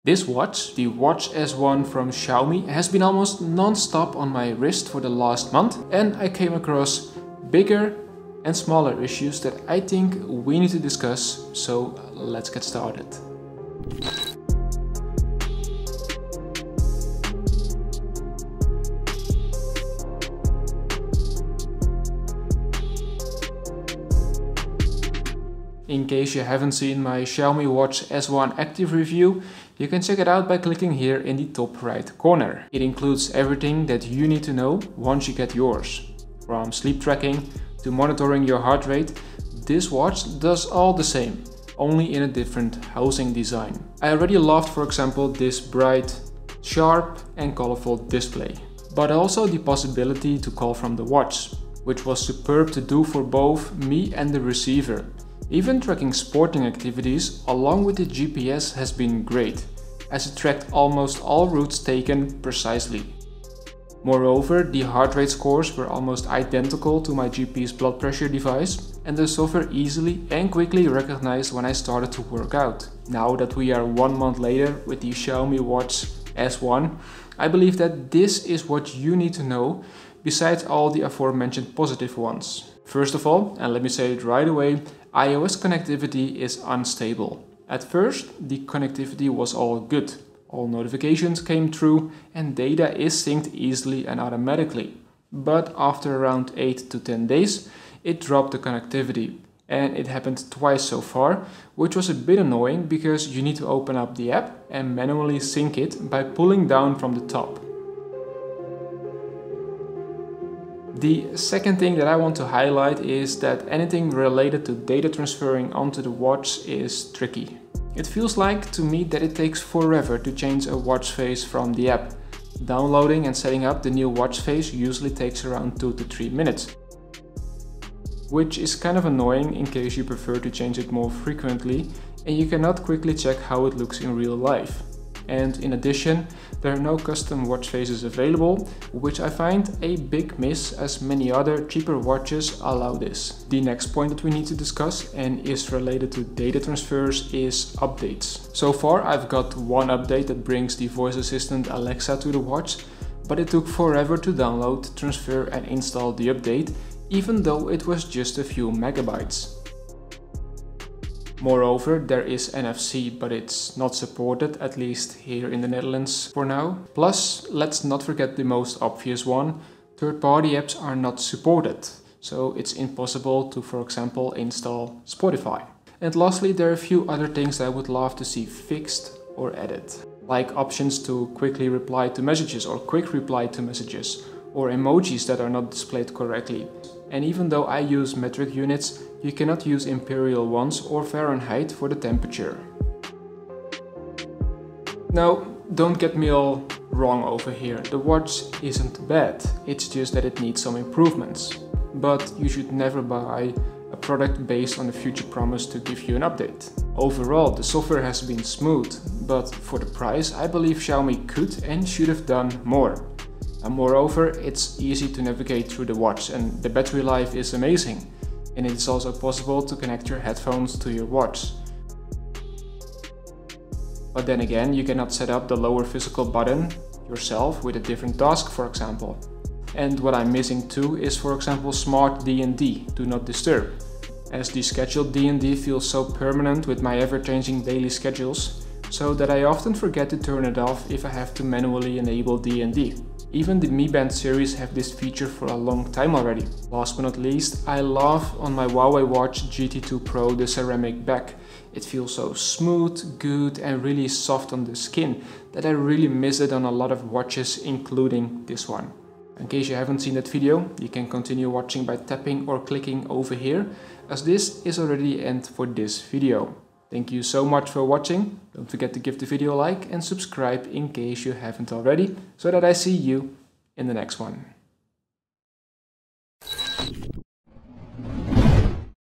This watch, the Watch S1 from Xiaomi, has been almost non-stop on my wrist for the last month, and I came across bigger and smaller issues that I think we need to discuss, so let's get started. In case you haven't seen my Xiaomi Watch S1 active review, you can check it out by clicking here in the top right corner. It includes everything that you need to know once you get yours. From sleep tracking to monitoring your heart rate, this watch does all the same, only in a different housing design. I already loved, for example, this bright, sharp and colorful display, but also the possibility to call from the watch, which was superb to do for both me and the receiver. Even tracking sporting activities along with the GPS has been great, as it tracked almost all routes taken precisely. Moreover, the heart rate scores were almost identical to my GP's blood pressure device, and the software easily and quickly recognized when I started to work out. Now that we are 1 month later with the Xiaomi Watch S1, I believe that this is what you need to know, besides all the aforementioned positive ones. First of all, and let me say it right away, iOS connectivity is unstable. At first, the connectivity was all good. All notifications came through and data is synced easily and automatically. But after around 8 to 10 days, it dropped the connectivity. And it happened twice so far, which was a bit annoying because you need to open up the app and manually sync it by pulling down from the top. The second thing that I want to highlight is that anything related to data transferring onto the watch is tricky. It feels like to me that it takes forever to change a watch face from the app. Downloading and setting up the new watch face usually takes around 2 to 3 minutes, which is kind of annoying in case you prefer to change it more frequently and you cannot quickly check how it looks in real life. And in addition, there are no custom watch faces available, which I find a big miss as many other cheaper watches allow this. The next point that we need to discuss and is related to data transfers is updates. So far I've got one update that brings the voice assistant Alexa to the watch, but it took forever to download, transfer and install the update, even though it was just a few megabytes. Moreover, there is NFC, but it's not supported, at least here in the Netherlands for now. Plus, let's not forget the most obvious one, third-party apps are not supported, so it's impossible to, for example, install Spotify. And lastly, there are a few other things that I would love to see fixed or added, like options to quickly reply to messages or quick reply to messages, or emojis that are not displayed correctly. And even though I use metric units, you cannot use imperial ones or Fahrenheit for the temperature. Now, don't get me all wrong over here. The watch isn't bad, it's just that it needs some improvements. But you should never buy a product based on the future promise to give you an update. Overall, the software has been smooth, but for the price, I believe Xiaomi could and should have done more. And moreover, it's easy to navigate through the watch and the battery life is amazing. And it's also possible to connect your headphones to your watch. But then again, you cannot set up the lower physical button yourself with a different task, for example. And what I'm missing too is, for example, smart D&D, do not disturb, as the scheduled D&D feels so permanent with my ever-changing daily schedules, so that I often forget to turn it off if I have to manually enable D&D. Even the Mi Band series have this feature for a long time already. Last but not least, I love on my Huawei Watch GT2 Pro the ceramic back. It feels so smooth, good and really soft on the skin that I really miss it on a lot of watches, including this one. In case you haven't seen that video, you can continue watching by tapping or clicking over here, as this is already the end for this video. Thank you so much for watching. Don't forget to give the video a like and subscribe in case you haven't already, so that I see you in the next one.